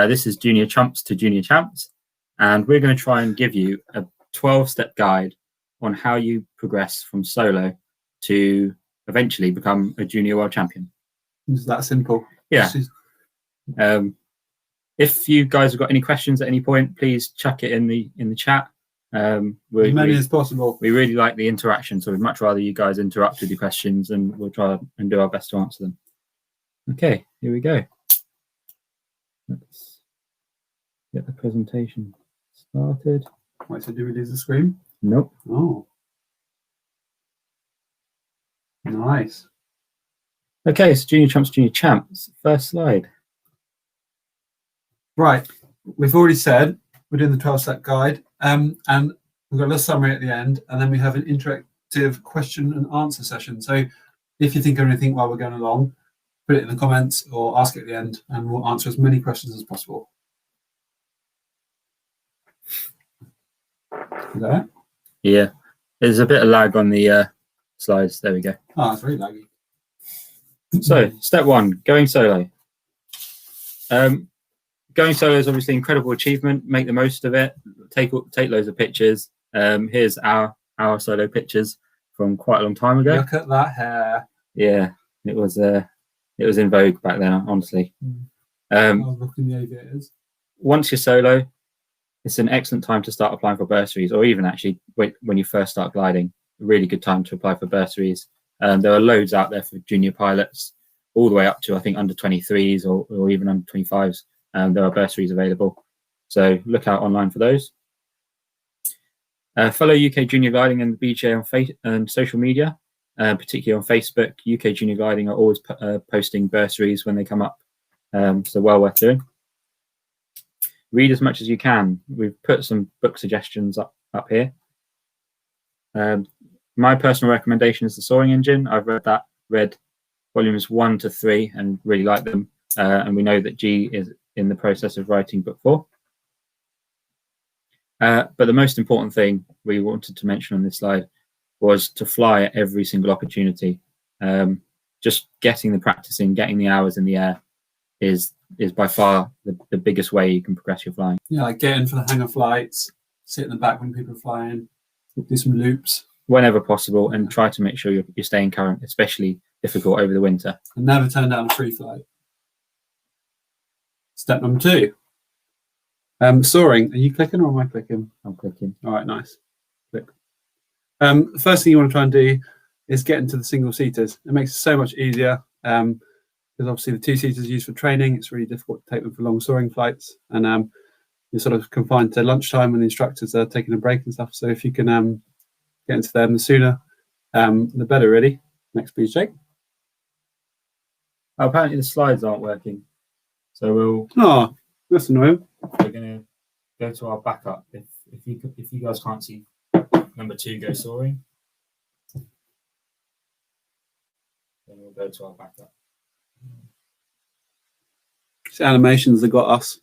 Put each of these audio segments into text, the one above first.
This is Junior Chumps to Junior Champs, and we're going to try and give you a 12-step guide on how you progress from solo to eventually become a junior world champion. It's that simple. Yeah. If you guys have got any questions at any point, please chuck it in the chat. As many as possible. We really like the interaction, so we'd much rather you guys interrupt with your questions, and we'll try and do our best to answer them. Okay, here we go. Let's get the presentation started. Wait, so do we lose the screen? Nope. Oh. Nice. Okay, so Junior Chumps, Junior Champs. First slide. Right. We've already said we're doing the 12-step guide, and we've got a little summary at the end, and then we have an interactive question and answer session. So if you think of anything while we're going along, put it in the comments or ask it at the end, and we'll answer as many questions as possible. Is that it? Yeah, there's a bit of lag on the slides. There we go. Oh, it's very laggy. So, step one, going solo. Going solo is obviously an incredible achievement. Make the most of it. Take loads of pictures. Here's our solo pictures from quite a long time ago. Look at that hair. Yeah, it was in vogue back then, honestly. I was looking the aviators. Once you're solo, it's an excellent time to start applying for bursaries, or even actually when you first start gliding, a really good time to apply for bursaries. There are loads out there for junior pilots, all the way up to, I think, under 23s or even under 25s. There are bursaries available. So look out online for those. Follow UK Junior Gliding and the BJ on social media, particularly on Facebook. UK Junior Gliding are always posting bursaries when they come up, so well worth doing. Read as much as you can. We've put some book suggestions up here. My personal recommendation is The Soaring Engine. I've read volumes 1 to 3 and really like them. And we know that G is in the process of writing book 4. But the most important thing we wanted to mention on this slide was to fly at every single opportunity. Just getting the practice in, getting the hours in the air is by far the biggest way you can progress your flying. Yeah, like get in for the hangar flights, sit in the back when people are flying, do some loops. Whenever possible, and try to make sure you're staying current, especially difficult over the winter. And never turn down a free flight. Step number 2. Soaring. Are you clicking or am I clicking? I'm clicking. All right, nice. Click. The first thing you want to try and do is get into the single seaters. It makes it so much easier. Because obviously the 2-seaters are used for training. It's really difficult to take them for long soaring flights, and you're sort of confined to lunchtime when the instructors are taking a break and stuff. So if you can get into them the sooner, the better, really. Next, please, Jake. Oh, apparently the slides aren't working, so Oh, that's annoying. we're going to go to our backup. If you guys can't see number 2 go soaring, then we'll go to our backup. It's animations that got us.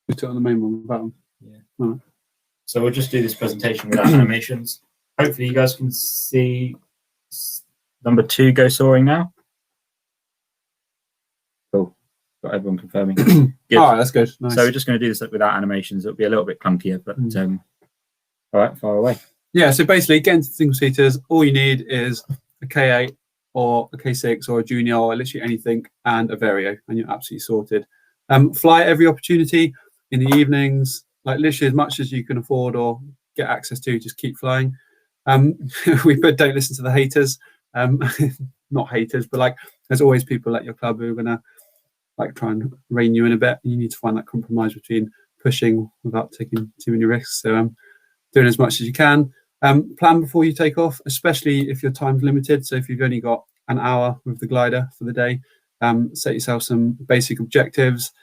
We took on the main one button. Yeah. Right. So we'll just do this presentation without animations. Hopefully you guys can see number 2 go soaring now. Cool. Got everyone confirming. Good. All right, that's good. Nice. So we're just going to do this without animations. It'll be a little bit clunkier, but all right, far away. Yeah, so basically, getting to the single seaters, all you need is a K8 or a K6 or a junior or literally anything and a Vario, and you're absolutely sorted. Fly every opportunity in the evenings, like literally as much as you can afford or get access to, just keep flying. We put don't listen to the haters. Not haters, but like there's always people at your club who are going to like try and rein you in a bit. You need to find that compromise between pushing without taking too many risks. So doing as much as you can. Plan before you take off, especially if your time's limited. So if you've only got an hour with the glider for the day, set yourself some basic objectives.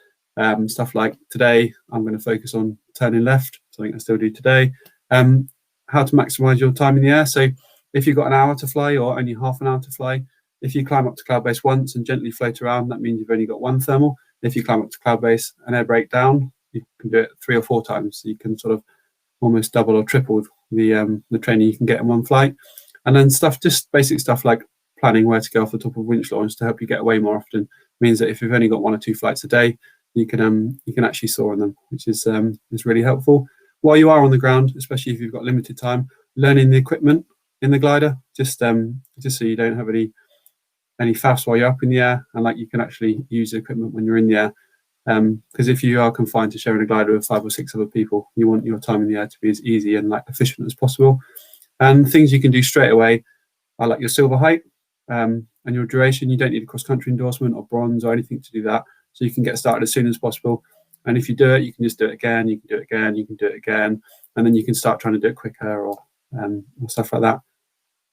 Stuff like today, I'm going to focus on turning left, something I still do today. How to maximize your time in the air. So if you've got an hour to fly or only half an hour to fly, if you climb up to cloud base once and gently float around, that means you've only got 1 thermal. If you climb up to cloud base and air brake down, you can do it 3 or 4 times. So you can sort of almost double or triple the training you can get in one flight. And then just basic stuff like planning where to go off the top of winch launch to help you get away more often means that if you've only got 1 or 2 flights a day, you can actually soar on them, which is really helpful. While you are on the ground, especially if you've got limited time, learning the equipment in the glider, just so you don't have any faffs while you're up in the air, and like you can actually use the equipment when you're in the air. Because if you are confined to sharing a glider with 5 or 6 other people, you want your time in the air to be as easy and like efficient as possible. And things you can do straight away are like your silver height and your duration. You don't need a cross-country endorsement or bronze or anything to do that. So you can get started as soon as possible. And if you do it, you can just do it again, you can do it again, you can do it again. And then you can start trying to do it quicker or stuff like that.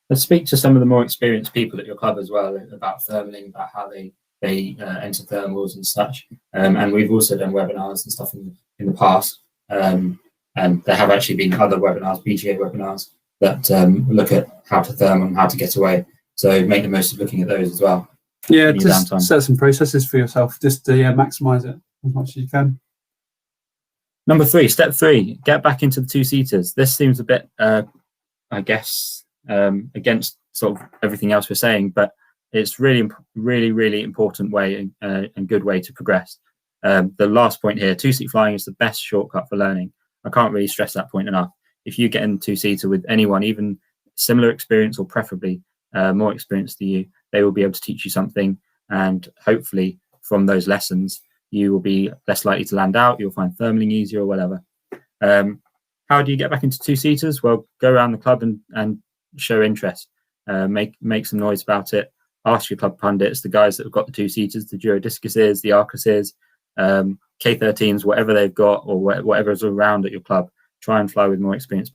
Let's speak to some of the more experienced people at your club as well about thermaling, about how they enter thermals and such. And we've also done webinars and stuff in the past. And there have actually been other webinars, BGA webinars, that look at how to therm and how to get away. So make the most of looking at those as well. Yeah, just set some processes for yourself just to maximise it as much as you can. Number 3, step 3, get back into the 2-seaters. This seems a bit, I guess, against sort of everything else we're saying, but it's really, really, really important way and good way to progress. The last point here, 2-seat flying is the best shortcut for learning. I can't really stress that point enough. If you get in 2-seater with anyone, even similar experience or preferably more experience than you, they will be able to teach you something, and hopefully from those lessons you will be less likely to land out, you'll find thermaling easier or whatever. How do you get back into 2-seaters? Well, go around the club and show interest, make some noise about it, ask your club pundits, the guys that have got the 2-seaters, the Durodiscuses, the Arcuses, K13s, whatever they've got or whatever is around at your club. Try and fly with more experienced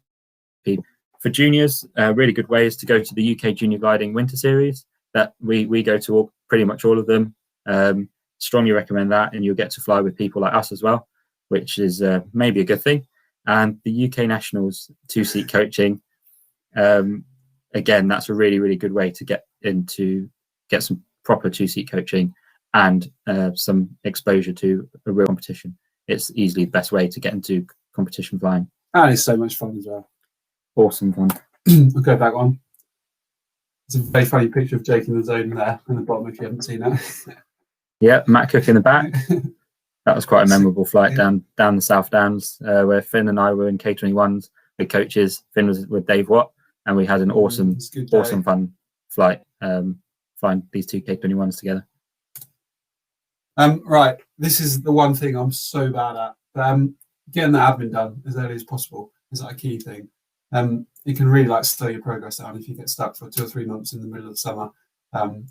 people. For juniors, a really good way is to go to the UK Junior Gliding Winter Series. That we go to pretty much all of them. Strongly recommend that, and you'll get to fly with people like us as well, which is maybe a good thing. And the UK Nationals 2-seat coaching, again, that's a really, really good way to get some proper 2-seat coaching and some exposure to a real competition. It's easily the best way to get into competition flying. And it's so much fun as well. Awesome fun. I'll go back on. It's a very funny picture of Jake in the zone there in the bottom if you haven't seen it. Yeah, Matt Cook in the back. That was quite a memorable flight down the South Downs, where Finn and I were in K21s with coaches. Finn was with Dave Watt, and we had an awesome fun flight, flying these 2 K21s together. Right, this is the one thing I'm so bad at. Getting the admin done as early as possible is like a key thing. It can really like slow your progress down if you get stuck for 2 or 3 months in the middle of the summer,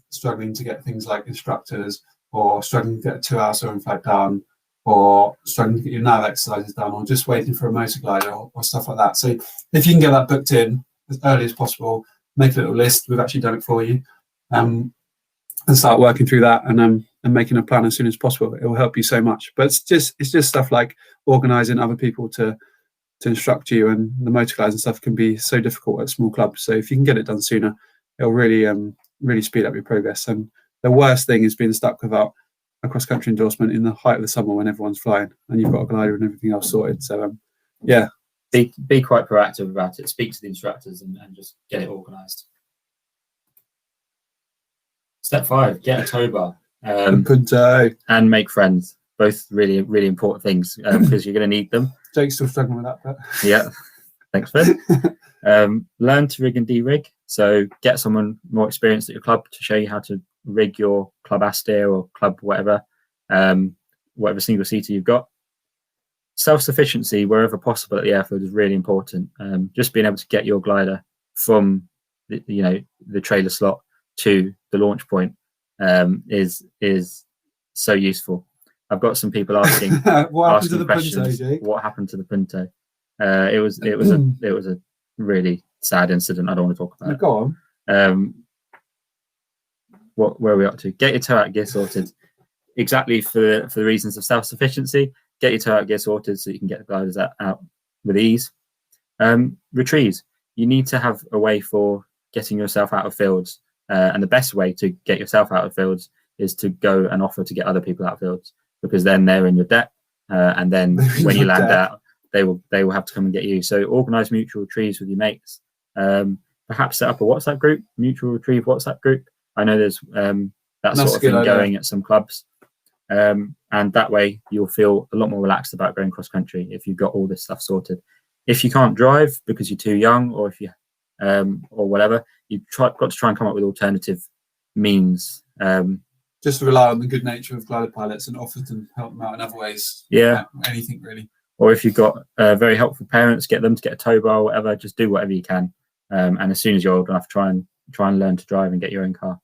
struggling to get things like instructors, or struggling to get a 2-hour soaring flight done, or struggling to get your nav exercises done, or just waiting for a motor glider or stuff like that. So if you can get that booked in as early as possible, make a little list. We've actually done it for you, and start working through that and making a plan as soon as possible. It will help you so much. But it's just stuff like organising other people to instruct you, and the motor gliders and stuff can be so difficult at small clubs. So if you can get it done sooner, it'll really speed up your progress. And the worst thing is being stuck without a cross-country endorsement in the height of the summer when everyone's flying and you've got a glider and everything else sorted. So yeah, be quite proactive about it. Speak to the instructors and just get it organised. Step 5, get a tow bar and make friends. Both really, really important things because you're going to need them. Jake's still struggling with that, but yeah, thanks, Finn. Learn to rig and de-rig. So get someone more experienced at your club to show you how to rig your club Astair or club whatever single seater you've got. Self-sufficiency wherever possible at the airfield is really important. Just being able to get your glider from the trailer slot to the launch point is so useful. I've got some people asking asking questions. Punto, what happened to the Punto? It was a really sad incident. I don't want to talk about it. Go on. Where are we up to? Get your tow out gear sorted. Exactly for the reasons of self-sufficiency. Get your tow out gear sorted so you can get the gliders out with ease. Retrieves. You need to have a way for getting yourself out of fields, and the best way to get yourself out of fields is to go and offer to get other people out of fields, because then they're in your debt, and then when you land out, they will have to come and get you. So organise mutual retrieves with your mates. Perhaps set up a WhatsApp group, mutual retrieve WhatsApp group. I know there's that sort of thing going at some clubs. And that way you'll feel a lot more relaxed about going cross country if you've got all this stuff sorted. If you can't drive because you're too young, or if you or whatever, you've got to try and come up with alternative means. Just rely on the good nature of glider pilots and offer to help them out in other ways. Yeah, anything really. Or if you've got very helpful parents, get them to get a tow bar or whatever. Just do whatever you can. And as soon as you're old enough, try and learn to drive and get your own car.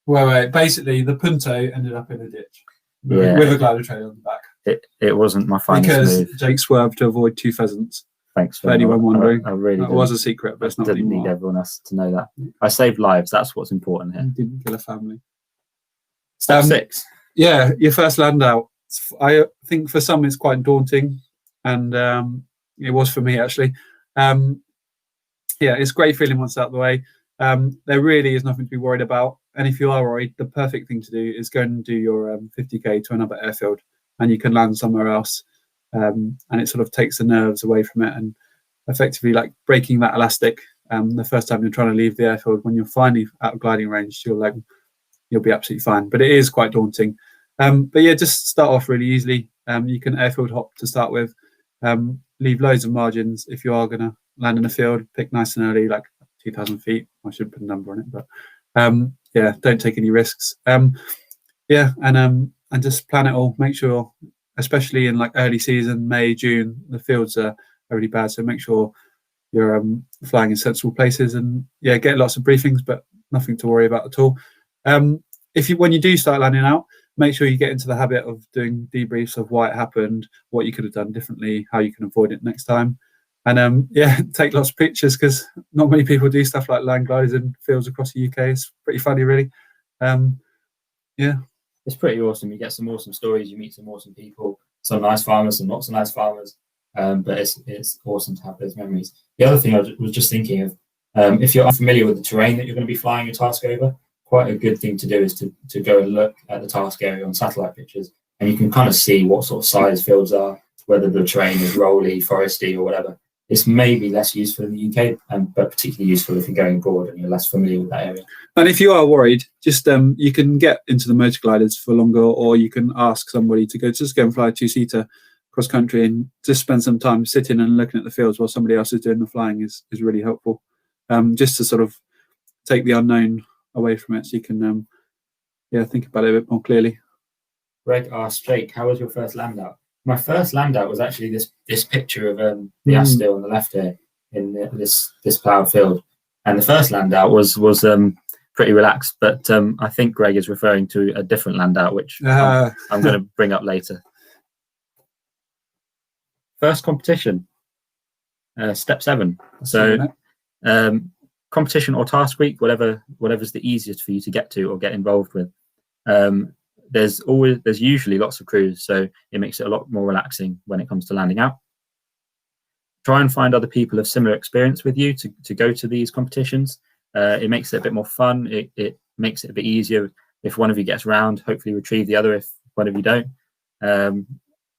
Well, basically the Punto ended up in a ditch with a glider trailer on the back. It wasn't my finest because move. Jake swerved to avoid 2 pheasants. Thanks for anyone wondering. I really that was a secret, but it's not didn't anymore. need everyone else to know that. I saved lives. That's what's important here. You didn't kill a family. Step 6. Yeah, your first land out. I think for some it's quite daunting, and it was for me actually. Yeah, it's a great feeling once out of the way. There really is nothing to be worried about, and if you are worried, the perfect thing to do is go and do your 50k to another airfield, and you can land somewhere else, and it sort of takes the nerves away from it, and effectively like breaking that elastic. The first time you're trying to leave the airfield, when you're finally out of gliding range, you'll be absolutely fine, but it is quite daunting. But yeah, just start off really easily. You can airfield hop to start with, leave loads of margins. If you are going to land in a field, pick nice and early, like 2,000 feet. I should put a number on it, but yeah, don't take any risks. Yeah, and just plan it all. Make sure, especially in like early season, May, June, the fields are really bad. So make sure you're flying in sensible places, and yeah, get lots of briefings, but nothing to worry about at all. When you do start landing out, make sure you get into the habit of doing debriefs of why it happened, what you could have done differently, how you can avoid it next time. And yeah, take lots of pictures, because not many people do stuff like land gliders in fields across the UK. It's pretty funny, really. Yeah. It's pretty awesome. You get some awesome stories, you meet some awesome people, some nice farmers, some not so nice farmers. But it's awesome to have those memories. The other thing I was just thinking of, if you're unfamiliar with the terrain that you're going to be flying your task over, quite a good thing to do is to go and look at the task area on satellite pictures, and you can kind of see what sort of size fields are, whether the terrain is rolly, foresty, or whatever. It's maybe less useful in the UK, but particularly useful if you're going abroad and you're less familiar with that area. And if you are worried, just you can get into the motor gliders for longer, or you can ask somebody to go and fly a 2-seater cross country and just spend some time sitting and looking at the fields while somebody else is doing the flying is really helpful. Just to sort of take the unknown away from it, so you can think about it a bit more clearly. Greg asked, Jake, how was your first land out? My first land out was actually this picture of the Astil on the left here in this ploughed field, and the first land out was pretty relaxed, but I think Greg is referring to a different land out, which I'm going to bring up later. First competition, step 7. So competition or task week, whatever's the easiest for you to get to or get involved with. There's usually lots of crews, so it makes it a lot more relaxing when it comes to landing out. Try and find other people of similar experience with you to go to these competitions. It makes it a bit more fun. It makes it a bit easier if one of you gets round. Hopefully retrieve the other if one of you don't.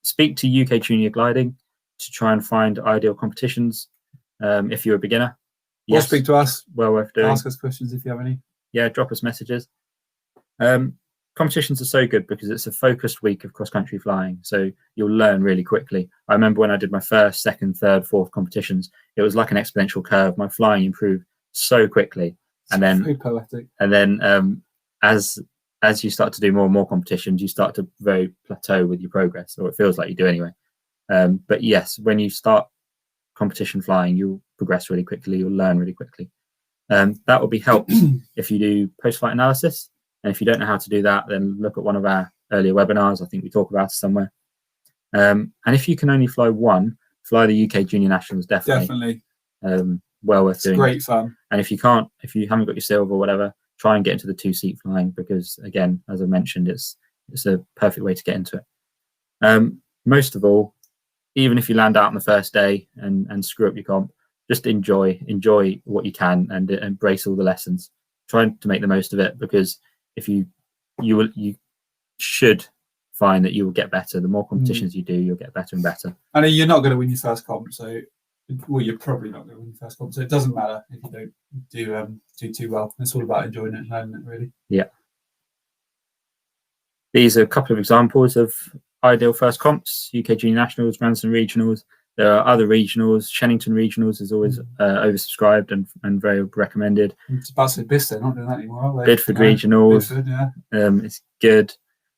Speak to UK Junior Gliding to try and find ideal competitions if you're a beginner. Or speak to us. Well worth doing. Ask us questions if you have any. Yeah, drop us messages. Competitions are so good because it's a focused week of cross-country flying, so you'll learn really quickly. I remember when I did my first, second, third, fourth competitions, it was like an exponential curve. My flying improved so quickly, and then very poetic. And then as you start to do more and more competitions, you start to very plateau with your progress, or it feels like you do anyway. But yes, when you start competition flying, you'll progress really quickly. You'll learn really quickly. That will be helped if you do post-flight analysis. And if you don't know how to do that, then look at one of our earlier webinars. I think we talk about it somewhere. And if you can only fly one, fly the UK Junior Nationals, definitely. Well worth doing. It's great fun. And if you haven't got your silver or whatever, try and get into the 2-seat flying, because again, as I mentioned, it's a perfect way to get into it. Most of all, even if you land out on the first day and screw up your comp, just enjoy what you can and embrace all the lessons. Try to make the most of it, because if you should find that you will get better. The more competitions you do, you'll get better and better. I know you're not going to win your first comp, so you're probably not going to win your first comp, so it doesn't matter if you don't do too well. It's all about enjoying it and learning it, really. Yeah. These are a couple of examples of ideal first comps: UK Junior Nationals, Ransom Regionals. There are other regionals. Shennington Regionals is always oversubscribed and very recommended. It's about to say Bicester, they're not doing that anymore, are they? Bidford Regionals. Bidford, yeah. It's good.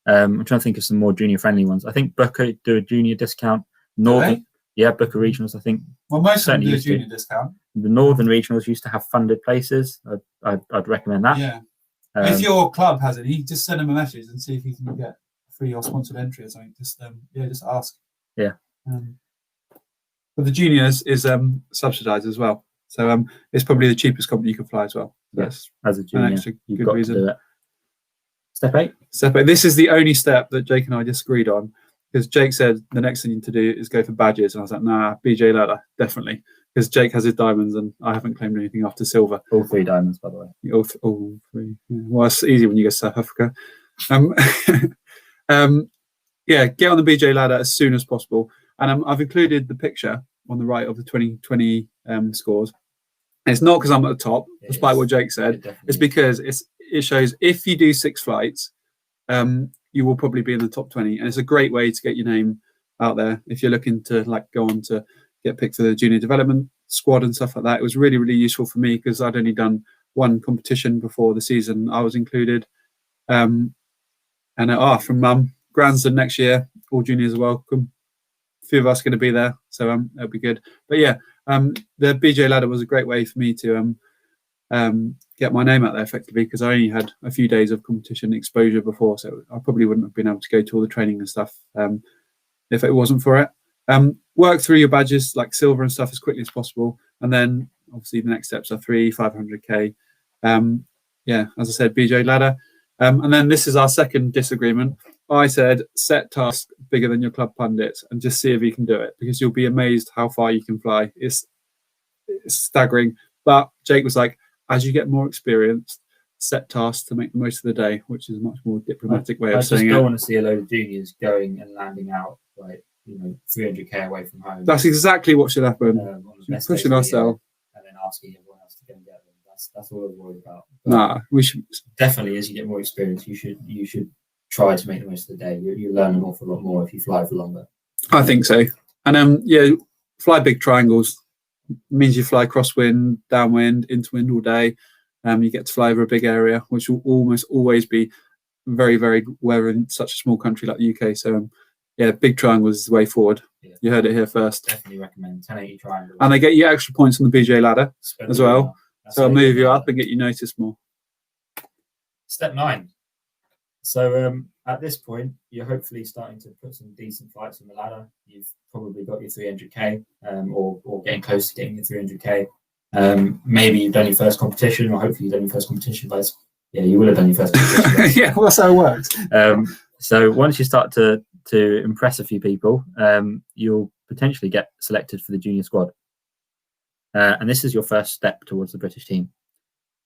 I'm trying to think of some more junior friendly ones. I think Booker do a junior discount. Northern, yeah, Booker Regionals. I think. Well, most of them do a junior discount. The Northern Regionals used to have funded places. I'd recommend that. Yeah. If your club has any, just send them a message and see if you can get free or sponsored entry or something. Just ask. Yeah. But the juniors is subsidised as well, so it's probably the cheapest company you can fly as well. Yes, as a junior, you've got to do it. Step 8. Step 8. This is the only step that Jake and I disagreed on, because Jake said the next thing to do is go for badges, and I was like, nah, BJ ladder, definitely, because Jake has his diamonds and I haven't claimed anything after silver. All 3 diamonds, by the way. All 3. Yeah. Well, it's easy when you go to South Africa. Yeah, get on the BJ ladder as soon as possible. And I've included the picture on the right of the 2020 scores. And it's not because I'm at the top, despite what Jake said. It's because it shows if you do 6 flights, you will probably be in the top 20. And it's a great way to get your name out there if you're looking to go on to get picked for the junior development squad and stuff like that. It was really, really useful for me because I'd only done 1 competition before the season I was included. And from Mum, grandson next year, all juniors are welcome. A few of us are going to be there, so it'll be good. But yeah, the BJ ladder was a great way for me to get my name out there effectively, because I only had a few days of competition exposure before, so I probably wouldn't have been able to go to all the training and stuff if it wasn't for it. Work through your badges like silver and stuff as quickly as possible, and then obviously the next steps are 500k. Yeah, as I said, BJ ladder. And then this is our second disagreement. I said set tasks bigger than your club pundits and just see if you can do it, because you'll be amazed how far you can fly. It's staggering. But Jake was like, as you get more experience, set tasks to make the most of the day, which is a much more diplomatic way of saying it. I just don't want to see a load of juniors going and landing out like 300k away from home. That's exactly what should happen. Pushing ourselves and then asking everyone else to go and get them. That's all I'm worried about. But we should definitely, as you get more experience, you should try to make the most of the day. You learn an awful lot more if you fly for longer. I think so. And fly big triangles. It means you fly crosswind, downwind, into wind all day. You get to fly over a big area, which will almost always be very, very rare in such a small country like the UK. So big triangles is the way forward. Yeah. You heard it here first. Definitely recommend 1080 triangles. And they get you extra points on the BJ ladder as well. So I'll move you up and get you noticed more. Step 9. So at this point, you're hopefully starting to put some decent flights on the ladder. You've probably got your 300k or getting close to getting your 300k. Maybe you've done your first competition, or hopefully you've done your first competition, guys. Yeah, you will have done your first competition. Yeah, well, that's how it works. So once you start to impress a few people, you'll potentially get selected for the junior squad. And this is your first step towards the British team.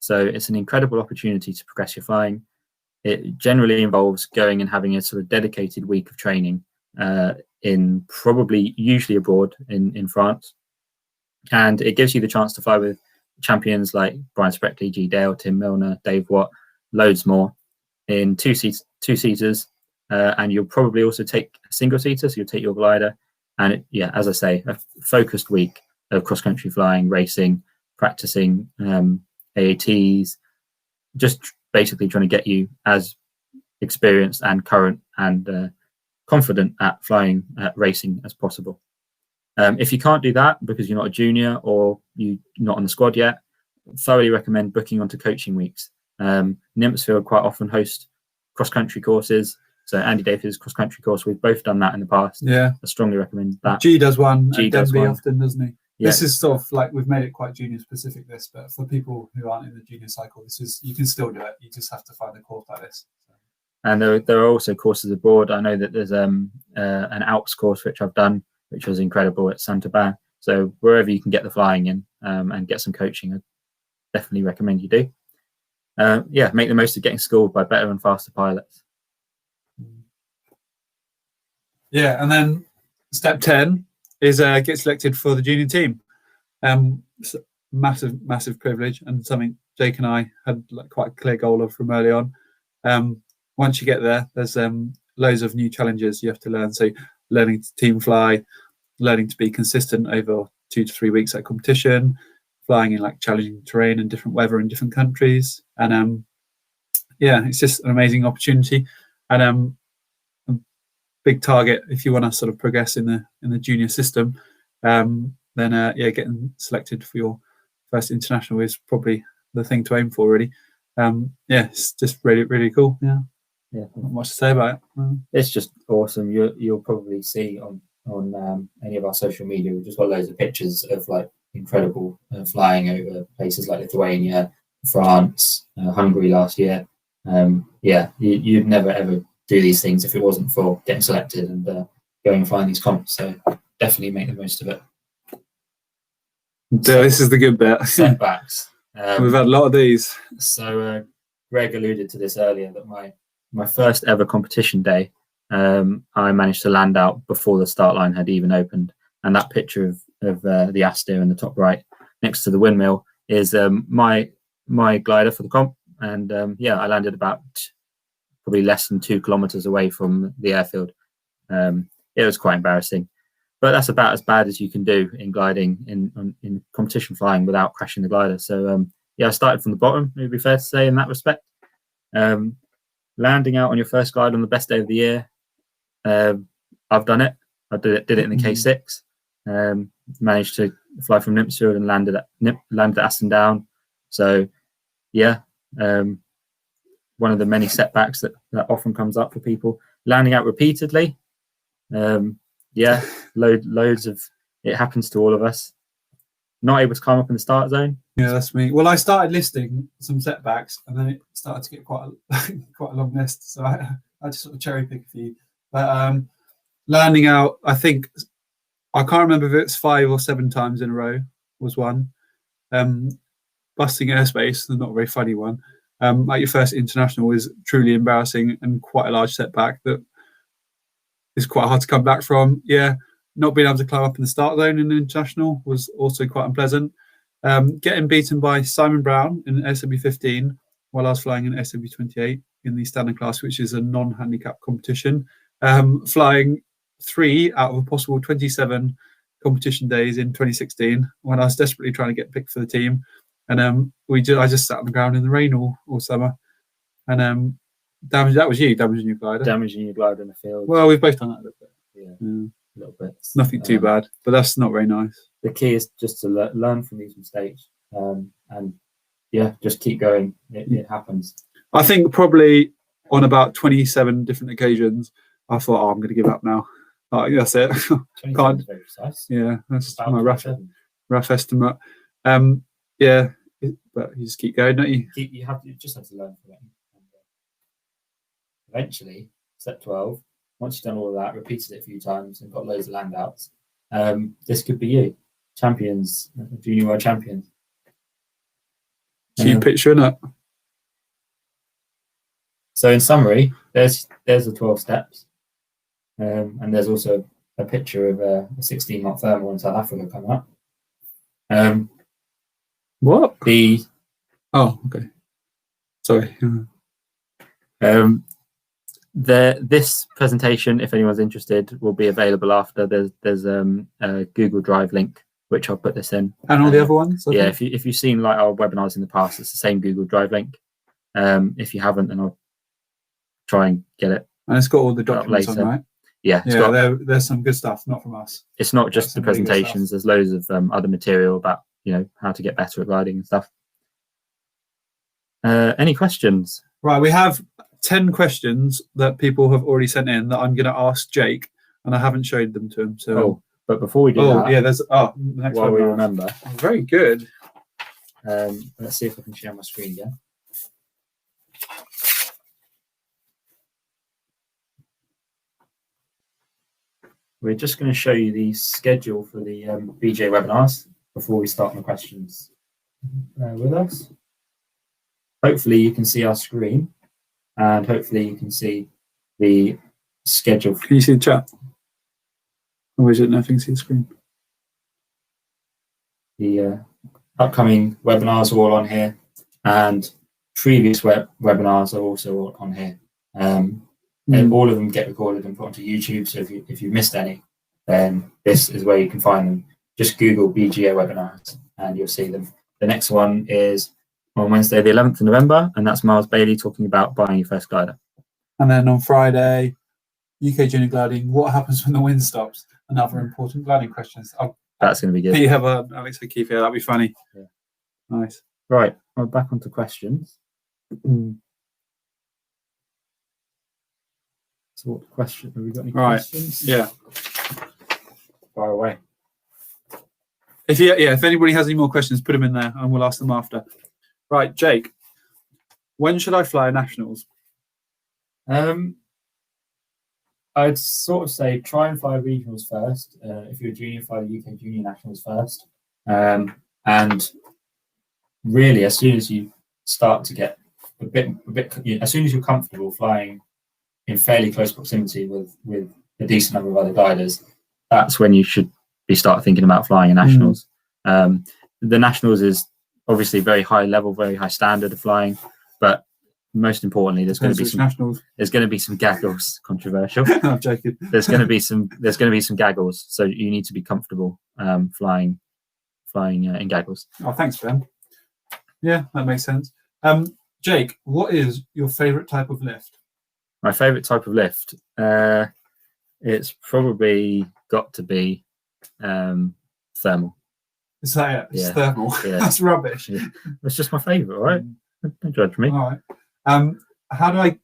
So it's an incredible opportunity to progress your flying. It generally involves going and having a sort of dedicated week of training usually abroad in France. And it gives you the chance to fly with champions like Brian Spreckley, G. Dale, Tim Milner, Dave Watt, loads more in two-seaters. And you'll probably also take a single-seater, so you'll take your glider. And as I say, a focused week of cross-country flying, racing, practicing AATs, just basically trying to get you as experienced and current and confident at flying racing as possible. If you can't do that because you're not a junior or you're not on the squad yet, thoroughly recommend booking onto coaching weeks. Nimpsfield quite often host cross-country courses. So Andy Davis' cross-country course, we've both done that in the past. Yeah, I strongly recommend that. G does one. G does one often, doesn't he? Yeah. This is sort of like, we've made it quite junior specific, but for people who aren't in the junior cycle, you can still do it. You just have to find a course like this. And there are also courses abroad. I know that there's an Alps course which I've done, which was incredible at Saint-Aubin. So wherever you can get the flying in and get some coaching, I definitely recommend you do. Make the most of getting schooled by better and faster pilots. Yeah, and then step 10 is get selected for the junior team. Massive privilege, and something Jake and I had like quite a clear goal of from early on. Once you get there, there's loads of new challenges you have to learn. So learning to team fly, learning to be consistent over 2 to 3 weeks at competition, flying in like challenging terrain and different weather in different countries. And yeah, it's just an amazing opportunity, and a big target if you want to sort of progress in the junior system. Then yeah, getting selected for your first international is probably the thing to aim for, really. Yeah, it's just really cool. Yeah, not much to say about it. It's just awesome. You'll probably see on any of our social media, we've just got loads of pictures of like incredible flying over places like Lithuania, France, Hungary last year. Yeah, you'd never ever do these things if it wasn't for getting selected and going and flying these comps. So definitely make the most of it. So this is the good bit. Setbacks. We've had a lot of these. So Greg alluded to this earlier, that my first ever competition day, I managed to land out before the start line had even opened. And that picture of the Aster in the top right next to the windmill is my glider for the comp. And yeah, I landed about probably less than 2 kilometers away from the airfield. It was quite embarrassing, but that's about as bad as you can do in gliding in competition flying without crashing the glider. So yeah, I started from the bottom, it would be fair to say, in that respect. Landing out on your first glide on the best day of the year, I've done it. I did it in the K6. Managed to fly from Nymsfjord and landed at Aston Down. So yeah, one of the many setbacks that often comes up for people. Landing out repeatedly, yeah, loads of it happens to all of us. Not able to climb up in the start zone. Yeah, that's me. Well, I started listing some setbacks, and then it started to get quite a long list. So I just sort of cherry pick a few. But landing out, I think I can't remember if it's 5 or 7 times in a row was one. Busting airspace, not a very funny one. Like your first international is truly embarrassing and quite a large setback that is quite hard to come back from. Yeah, not being able to climb up in the start zone in an international was also quite unpleasant. Getting beaten by Simon Brown in SW15 while I was flying in SW28 in the standard class, which is a non-handicap competition. Flying 3 out of a possible 27 competition days in 2016 when I was desperately trying to get picked for the team. And I just sat on the ground in the rain all summer. And that was you damaging your glider. Damaging your glider in the field. Well, we've both done that a little bit. Yeah. A little bit. Nothing too bad, but that's not very nice. The key is just to learn from these mistakes, and yeah, just keep going. It happens. I think probably on about 27 different occasions, I thought, I'm going to give up now. That's it. Can't. Very precise. Yeah, that's my rough estimate. Yeah, but you just keep going, don't you? You just have to learn from it. Eventually, step 12. Once you've done all of that, repeated it a few times, and got loads of landouts, this could be you, champions, junior world champions. Keep picturing it. So, in summary, there's the 12 steps, and there's also a picture of a 16-month thermal in South Africa coming up. What? Oh, okay. Sorry. This presentation, if anyone's interested, will be available after. There's a Google Drive link which I'll put this in, and all the other ones. Yeah, if you've seen like our webinars in the past, it's the same Google Drive link. If you haven't, then I'll try and get it. And it's got all the documents on, right? Yeah, there's some good stuff, not from us. It's not just the presentations. There's loads of other material about how to get better at gliding and stuff. Any questions? Right, we have 10 questions that people have already sent in that I'm going to ask Jake, and I haven't showed them to him. So, but before we do that, yeah, there's the next while one. We remember. Very good. Let's see if I can share my screen again. We're just going to show you the schedule for the BJ webinars before we start on the questions with us. Hopefully you can see our screen, and hopefully you can see the schedule. Can you see the chat? Or is it nothing? See the screen. The upcoming webinars are all on here, and previous webinars are also all on here. And all of them get recorded and put onto YouTube. So if you missed any, then this is where you can find them. Just Google BGA webinars and you'll see them. The next one is on Wednesday, the 11th of November, and that's Miles Bailey talking about buying your first glider. And then on Friday, UK Junior Gliding, what happens when the wind stops? Another important gliding questions. That's going to be good. You have Alex O'Keefe here, that'd be funny. Yeah. Nice. Right, we're back onto questions. So what question, have we got any questions? Yeah. Far away. If anybody has any more questions, put them in there and we'll ask them after. Right, Jake, when should I fly nationals? I'd sort of say try and fly regionals first. If you're a junior, fly the UK Junior Nationals first. And really, as soon as you start to get a bit, as soon as you're comfortable flying in fairly close proximity with a decent number of other gliders, that's when you should start thinking about flying a nationals. The nationals is obviously very high level, very high standard of flying, but most importantly, there's going to be some gaggles. Controversial. I'm joking. There's going to be some gaggles, so you need to be comfortable flying in gaggles. Oh, thanks, Ben. Yeah, that makes sense. Jake, what is your favourite type of lift? My favourite type of lift, it's probably got to be thermal. Is that it? It's Yeah. thermal. Yeah. That's rubbish. Yeah. It's just my favourite, all right? Don't judge me. All right. How do I?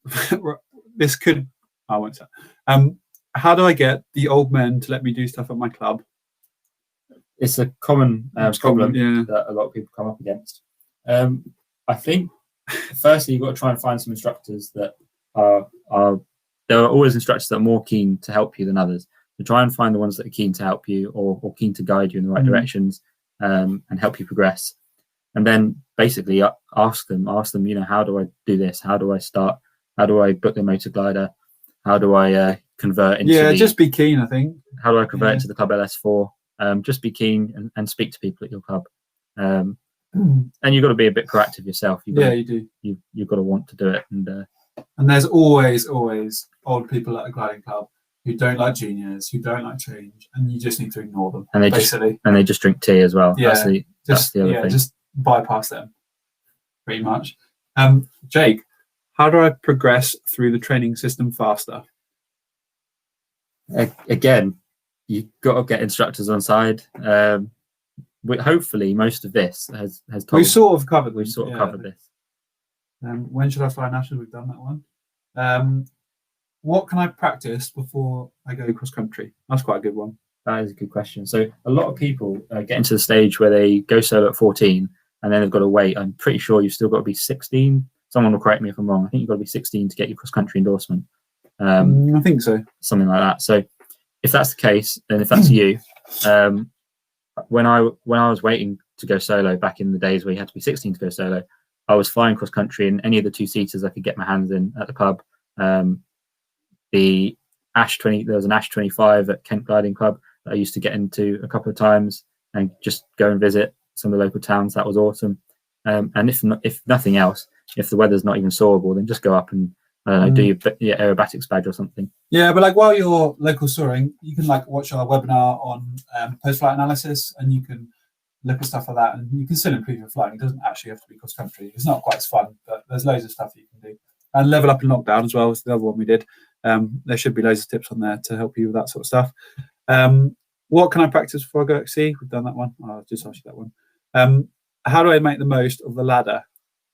This could. I won't say. How do I get the old men to let me do stuff at my club? It's a common problem yeah. that a lot of people come up against. I think, firstly, you've got to try and find some instructors that are there are always instructors that are more keen to help you than others. So try and find the ones that are keen to help you or keen to guide you in the right directions and help you progress. And then basically ask them, you know, how do I do this? How do I start? How do I book the motor glider? How do I convert into just be keen, I think. How do I convert into the Club LS4? Just be keen and speak to people at your club. And you've got to be a bit proactive yourself. You do. You've got to want to do it. And there's always old people at a gliding club who don't like juniors, who don't like change, and you just need to ignore them. And they just drink tea as well. Yeah, that's the other thing. Just bypass them, pretty much. Jake, how do I progress through the training system faster? Again, you've got to get instructors on side. Hopefully, most of this has told. We've sort of covered this. When should I fly national? We've done that one. What can I practice before I go cross country? That's quite a good one. That is a good question. So a lot of people get into the stage where they go solo at 14 and then they've got to wait. I'm pretty sure you've still got to be 16. Someone will correct me if I'm wrong. I think you've got to be 16 to get your cross country endorsement. I think so. Something like that. So if that's the case, then if that's you, when I was waiting to go solo back in the days where you had to be 16 to go solo, I was flying cross country in any of the two-seaters I could get my hands in at the club. There was an Ash 25 at Kent Gliding Club that I used to get into a couple of times and just go and visit some of the local towns. That was awesome. And if nothing else, if the weather's not even soarable, then just go up and do your aerobatics badge or something. Yeah, but like while you're local soaring, you can like watch our webinar on post-flight analysis, and you can look at stuff like that, and you can still improve your flying. It doesn't actually have to be cross country. It's not quite as fun, but there's loads of stuff you can do. And level up in lockdown as well is the other one we did. There should be loads of tips on there to help you with that sort of stuff. What can I practice before I go at sea? We've done that one. I'll just ask you that one. How do I make the most of the ladder?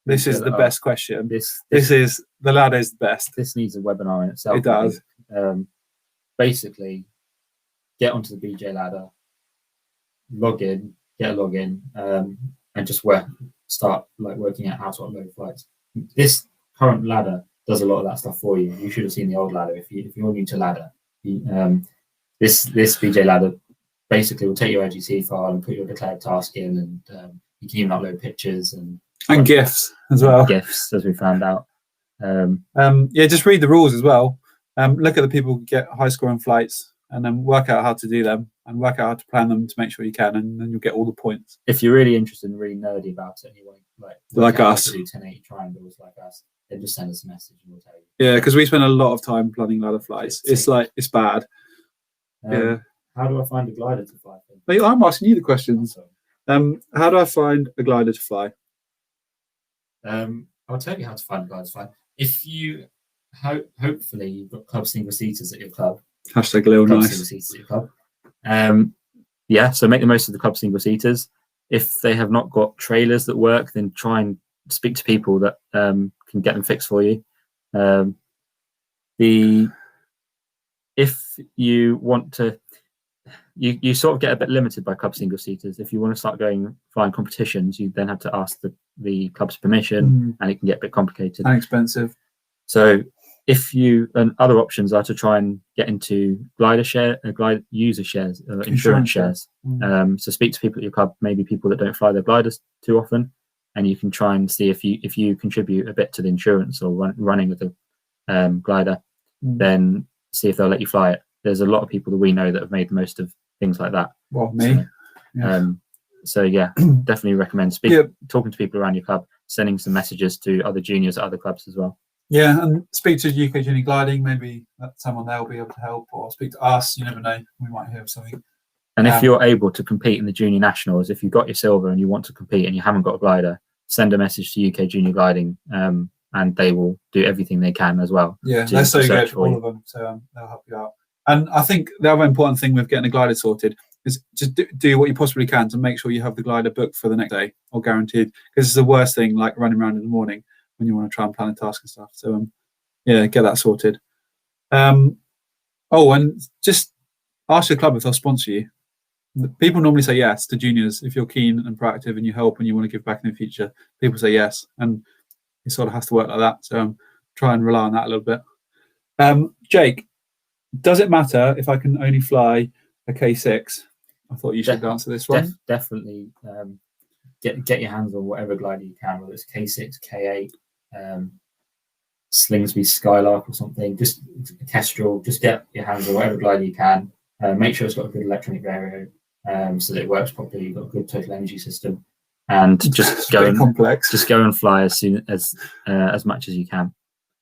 This is the best question. The ladder is the best. This needs a webinar in itself. It does. Basically, get onto the BJ ladder, get a login, and just start working out how to upload flights. This current ladder does a lot of that stuff for you. You should have seen the old ladder. If you're new to ladder, this BJ ladder basically will take your RGC file and put your declared task in, and you can even upload pictures and GIFs as well. GIFs, as we found out. Just read the rules as well. Look at the people who get high scoring flights and then work out how to do them and work out how to plan them to make sure you can, and then you'll get all the points. If you're really interested and really nerdy about it, and you want like us to do 1080 triangles like us, then just send us a message and we'll tell you. Yeah, because we spend a lot of time planning glider flights. It's bad. Yeah. How do I find a glider to fly? I'm asking you the questions. How do I find a glider to fly? I'll tell you how to find a glider to fly. If you hopefully you've got club single seaters at your club. Hashtag Lil Club Nice. single seaters at your club. Yeah, so make the most of the club single seaters. If they have not got trailers that work, then try and speak to people that can get them fixed for you. If you want to, you sort of get a bit limited by club single seaters. If you want to start flying competitions, you then have to ask the club's permission, and it can get a bit complicated and expensive. So if you, and other options are to try and get into user shares, insurance shares. So speak to people at your club, maybe people that don't fly their gliders too often, and you can try and see if you contribute a bit to the insurance or running of the glider, then see if they'll let you fly it. There's a lot of people that we know that have made the most of things like that. Well, me. So yeah, definitely recommend talking to people around your club, sending some messages to other juniors at other clubs as well. Yeah, and speak to UK Junior Gliding. Maybe someone there will be able to help, or speak to us. You never know. We might hear of something. And if you're able to compete in the junior nationals, if you've got your silver and you want to compete and you haven't got a glider, send a message to UK Junior Gliding, and they will do everything they can as well. Yeah, they're so good, all of them. So they'll help you out. And I think the other important thing with getting a glider sorted is just do what you possibly can to make sure you have the glider booked for the next day or guaranteed, because it's the worst thing, like running around in the morning when you want to try and plan a task and stuff. So yeah, get that sorted. And just ask your club if they'll sponsor you. People normally say yes to juniors if you're keen and proactive and you help and you want to give back in the future. People say yes, and it sort of has to work like that. So try and rely on that a little bit. Jake, does it matter if I can only fly a K6? I thought you should answer this one. Definitely get your hands on whatever glider you can, whether it's K6, K8, Slingsby Skylark or something, just a Kestrel. Just get your hands on whatever glider you can. Make sure it's got a good electronic vario, so that it works properly. You've got a good total energy system, and just go and fly as soon as much as you can.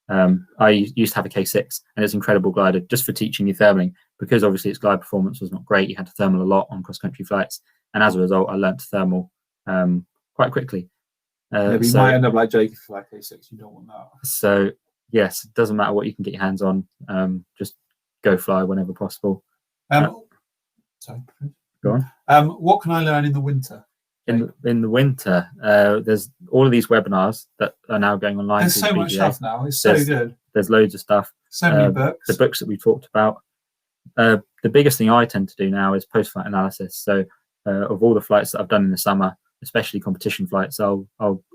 I used to have a K6, and it's an incredible glider just for teaching you thermaling, because obviously its glide performance was not great. You had to thermal a lot on cross-country flights, and as a result, I learned to thermal quite quickly. You might end up like Jake if you fly K6. You don't want that. So yes, it doesn't matter what you can get your hands on. Just go fly whenever possible. Sorry. Go on. What can I learn in the winter? In the winter, there's all of these webinars that are now going online. There's so much stuff now. It's so good. There's loads of stuff. So many books. The books that we talked about. The biggest thing I tend to do now is post-flight analysis. So of all the flights that I've done in the summer, especially competition flights, I'll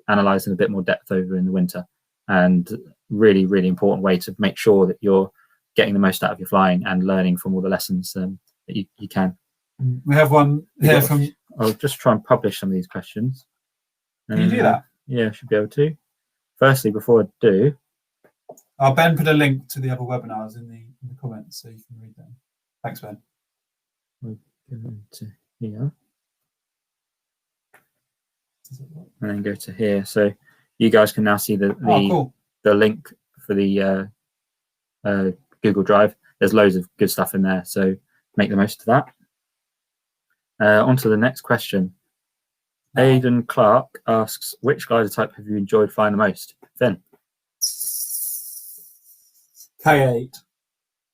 analyze in a bit more depth over in the winter. And really, really important way to make sure that you're getting the most out of your flying and learning from all the lessons that you can. We have one here from... I'll just try and publish some of these questions. Can you do that? Yeah, I should be able to. Firstly, before I do... Ben put a link to the other webinars in the comments so you can read them. Thanks, Ben. We'll go to here. And then go to here. So you guys can now see the link for the Google Drive. There's loads of good stuff in there, so make the most of that. On to the next question. Aidan Clark asks, which glider type have you enjoyed flying the most? Finn? K8.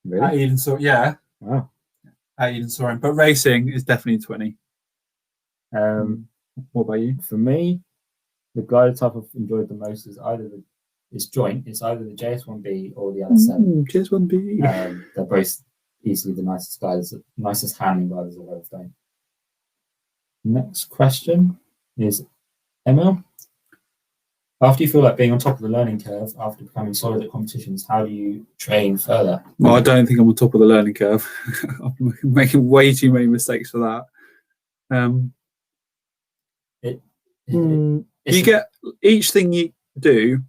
Really? At Eden Soaring, yeah. Wow. At Eden Soaring, but racing is definitely 20. What about you? For me, the glider type I've enjoyed the most is joint. It's either the JS1B or the LS7. JS1B. They're both easily the nicest gliders, nicest handling gliders I've ever flown. Next question is Emil. After you feel like being on top of the learning curve after becoming solid at competitions, how do you train further? Well, I don't think I'm on top of the learning curve. I'm making way too many mistakes for that. You get each thing you do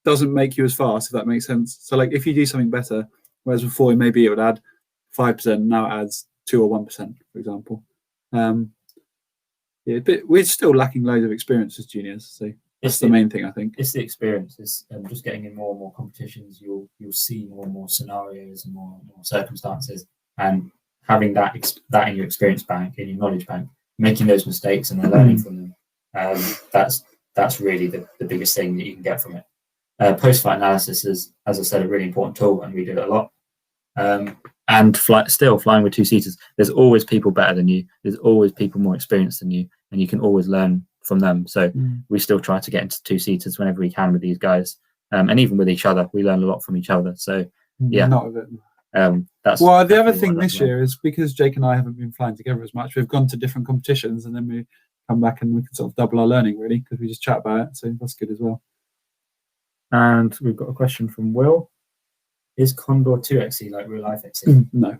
doesn't make you as fast, if that makes sense. So like if you do something better, whereas before maybe it would add 5%, now it adds 2 or 1%, for example. Yeah, but we're still lacking loads of experience as juniors, so that's the main thing, I think. It's the experience. It's just getting in more and more competitions. You'll see more and more scenarios and more circumstances, and having that in your experience bank, in your knowledge bank, making those mistakes and then learning from them. That's really the biggest thing that you can get from it. Post-flight analysis is, as I said, a really important tool, and we do it a lot. And flying with two-seaters, there's always people better than you. There's always people more experienced than you, and you can always learn from them. So we still try to get into two-seaters whenever we can with these guys, and even with each other, we learn a lot from each other. So yeah, not of it. That's the other thing this year is, because Jake and I haven't been flying together as much, we've gone to different competitions, and then we come back and we can sort of double our learning, really, because we just chat about it. So that's good as well. And we've got a question from Will. Is Condor 2XE like real life XE? No,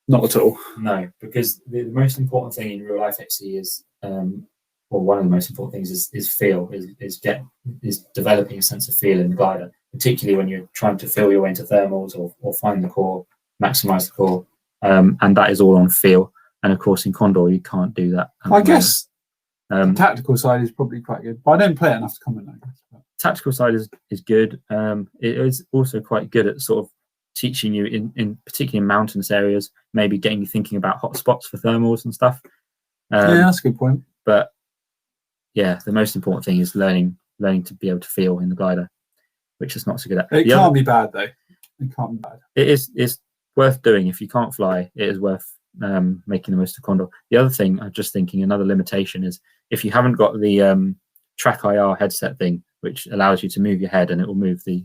not at all. No, because the most important thing in real life XE is, or one of the most important things is feel, is developing a sense of feel in the glider, particularly when you're trying to feel your way into thermals or find the core, maximize the core, and that is all on feel. And of course, in Condor, you can't do that. I guess the tactical side is probably quite good, but I don't play it enough to comment, I guess. Tactical side is good. It is also quite good at sort of teaching you in particularly in mountainous areas, maybe getting you thinking about hot spots for thermals and stuff. Yeah, that's a good point. But yeah, the most important thing is learning to be able to feel in the glider, which is not so good at. It can't be bad though. It can't be bad. It's worth doing. If you can't fly, it is worth making the most of Condor. The other thing, I'm just thinking, another limitation is if you haven't got the Track IR headset thing, which allows you to move your head and it will move the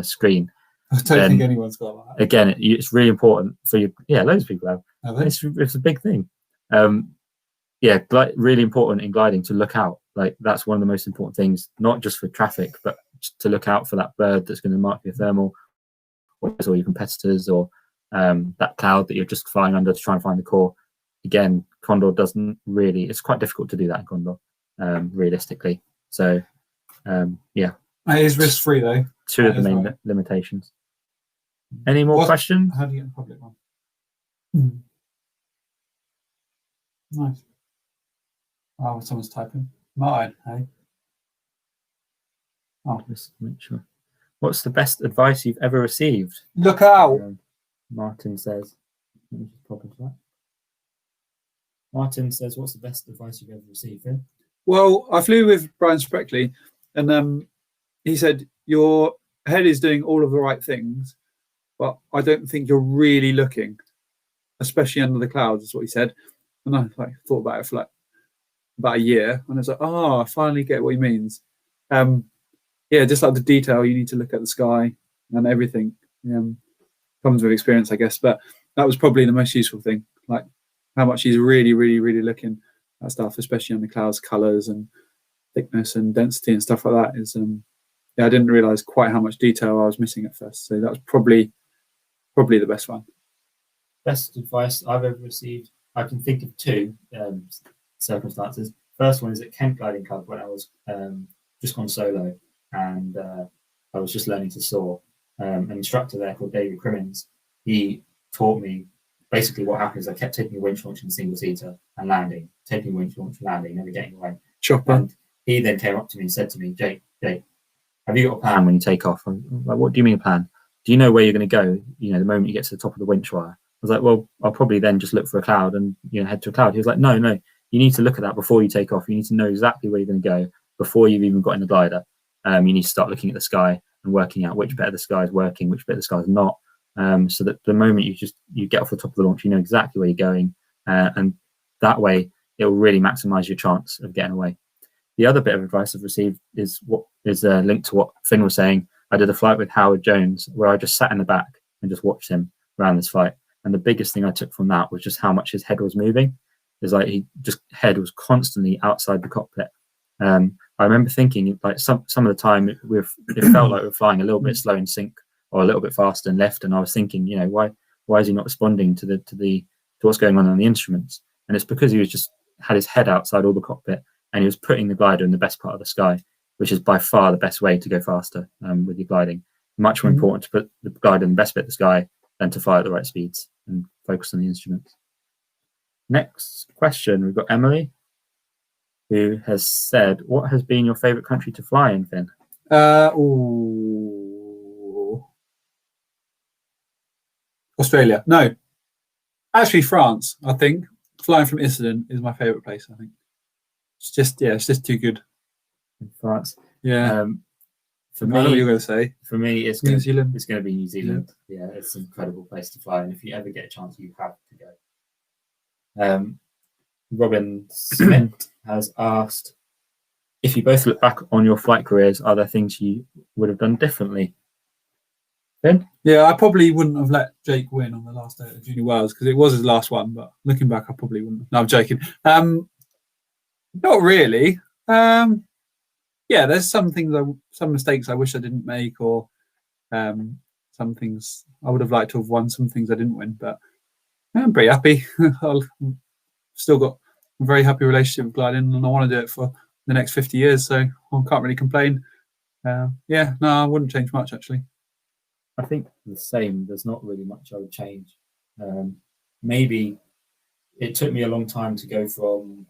screen. I don't think anyone's got that. Again, it's really important for you. Yeah, loads of people have. It's a big thing. Really important in gliding to look out. Like, that's one of the most important things, not just for traffic, but to look out for that bird that's going to mark your thermal, or your competitors, or that cloud that you're just flying under to try and find the core. Again, Condor doesn't really. It's quite difficult to do that in Condor, realistically. So. It is risk-free though. Two of the main limitations. Any more questions? How do you get a public one? Nice. Oh, someone's typing. Martin, hey. Oh, just make sure. What's the best advice you've ever received? Look out. Martin says. Let me just pop into that. Martin says, "What's the best advice you've ever received?" Finn? Well, I flew with Brian Spreckley, and he said, your head is doing all of the right things, but I don't think you're really looking, especially under the clouds, is what he said. And I thought about it for about a year, and I was like, I finally get what he means. Just like the detail, you need to look at the sky and everything. Comes with experience, I guess, but that was probably the most useful thing, like how much he's really, really, really looking at stuff, especially on the clouds, colours and thickness and density and stuff like that. Is I didn't realise quite how much detail I was missing at first, so that was probably the best one. Best advice I've ever received, I can think of two circumstances. First one is at Kent Gliding Club when I was just gone solo, and I was just learning to soar. An instructor there called David Crimmins, he taught me basically what happens. I kept taking a winch launch in a single seater and landing, taking a winch launch and landing, never getting away. Chopper. And he then came up to me and said to me, Jake, have you got a plan when you take off? I'm like, what do you mean a plan? Do you know where you're going to go? The moment you get to the top of the winch wire. I was like, well, I'll probably then just look for a cloud and head to a cloud. He was like, no, you need to look at that before you take off. You need to know exactly where you're going to go before you've even got in the glider. You need to start looking at the sky and working out which bit of the sky is working, which bit of the sky is not. So that the moment you get off the top of the launch, you know exactly where you're going, and that way it will really maximize your chance of getting away. The other bit of advice I've received is linked to what Finn was saying. I did a flight with Howard Jones where I just sat in the back and just watched him around this flight, and the biggest thing I took from that was just how much his head was moving. It's like head was constantly outside the cockpit. I remember thinking, like, some of the time it felt like we were flying a little bit slow in sync or a little bit faster in left, and I was thinking, why is he not responding to what's going on the instruments? And it's because he was just had his head outside all the cockpit, and he was putting the glider in the best part of the sky, which is by far the best way to go faster with your gliding. Much more important to put the glider in the best bit of the sky to fly at the right speeds and focus on the instruments. Next question, we've got Emily, who has said, what has been your favourite country to fly in, Finn? Australia. No, actually France. I think flying from Islington is my favourite place. I think it's just too good. In France. Yeah. For I know what me, you're going to say. For me, it's New going Zealand. to be New Zealand. Yeah, it's an incredible place to fly, and if you ever get a chance, you have to go. Robin Smith has asked, if you both look back on your flight careers, are there things you would have done differently? Finn? Yeah, I probably wouldn't have let Jake win on the last day of Junior Wells because it was his last one. But looking back, I probably wouldn't. No, I'm joking. Not really. Yeah, there's some mistakes I wish I didn't make, or some things I would have liked to have won. Some things I didn't win, but I'm pretty happy. I've still got a very happy relationship with gliding, and I want to do it for the next 50 years. So I can't really complain. Yeah, no, I wouldn't change much actually. I think the same. There's not really much I would change. Maybe it took me a long time to go from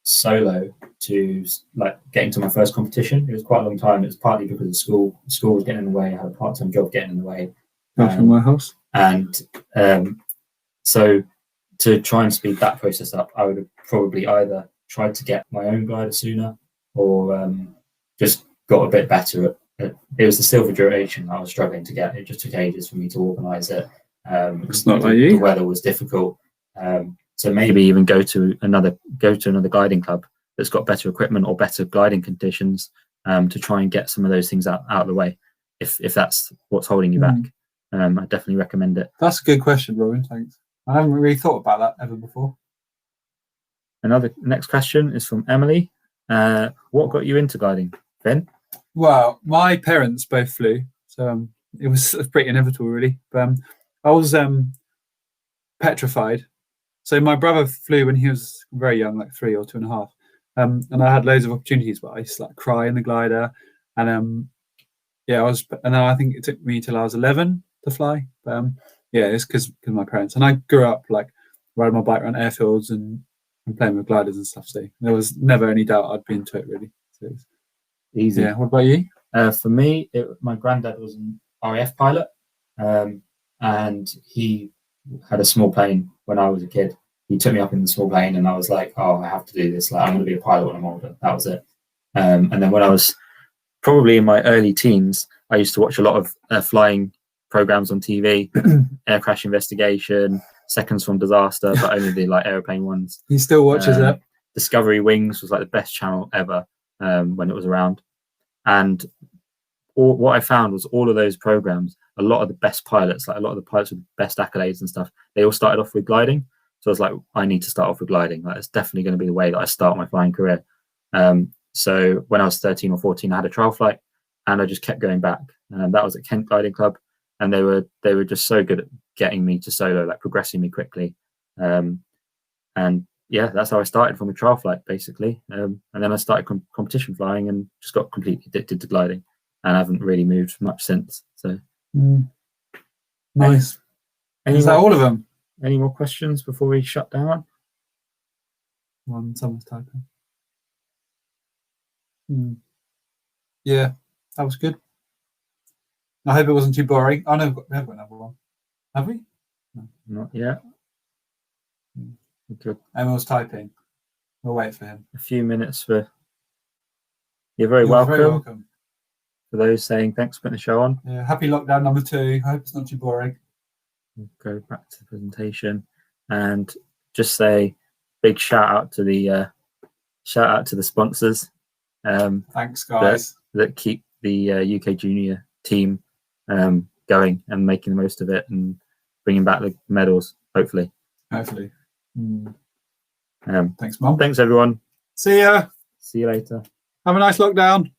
solo to like getting to my first competition. It was quite a long time. It was partly because of school. School was getting in the way. I had a part-time job getting in the way. From my house. And so to try and speed that process up, I would have probably either tried to get my own glider sooner or just got a bit better at it was the silver duration I was struggling to get. It just took ages for me to organise it. It's not like you. The weather was difficult. So maybe even go to another gliding club that's got better equipment or better gliding conditions to try and get some of those things out of the way. If that's what's holding you back, I definitely recommend it. That's a good question, Robin. Thanks. I haven't really thought about that ever before. Next question is from Emily. What got you into gliding, Finn? Well, my parents both flew, so it was pretty inevitable, really. But I was petrified. So my brother flew when he was very young, like 3 or 2.5, and I had loads of opportunities, but I used to like cry in the glider, and I think it took me till I was 11 to fly. It's because my parents, and I grew up like riding my bike around airfields and playing with gliders and stuff. So there was never any doubt I'd be into it, really. So it's easy. Yeah. What about you? For me, my granddad was an RAF pilot, and he had a small plane when I was a kid. He took me up in the small plane, and I was like, "Oh, I have to do this. Like, I'm going to be a pilot when I'm older." That was it. And then when I was probably in my early teens, I used to watch a lot of flying programs on TV, air crash investigation, seconds from disaster, but only the like airplane ones. He still watches it. Discovery Wings was like the best channel ever when it was around. And what I found was all of those programs, a lot of the best pilots, like a lot of the pilots with the best accolades and stuff, they all started off with gliding. So I was like, I need to start off with gliding. Like, it's definitely going to be the way that I start my flying career. So when I was 13 or 14, I had a trial flight, and I just kept going back. That was at Kent Gliding Club, and they were just so good at getting me to solo, like progressing me quickly. And yeah, that's how I started, from a trial flight basically. And then I started competition flying and just got completely addicted to gliding, and I haven't really moved much since. So nice. Is that all of them? Any more questions before we shut down? Someone's typing. Yeah, that was good. I hope it wasn't too boring. Oh no, we have got another one. Have we? No. Not yet. Good. Emil's typing. We'll wait for him. A few minutes for. You're very welcome. Very welcome. For those saying thanks for putting the show on. Yeah, happy lockdown number 2. I hope it's not too boring. We'll go back to the presentation and just say big shout out to the sponsors. Thanks, guys. That keep the UK Junior team going and making the most of it and bringing back the medals. Hopefully. Thanks, Mum. Thanks everyone. See ya. See you later. Have a nice lockdown.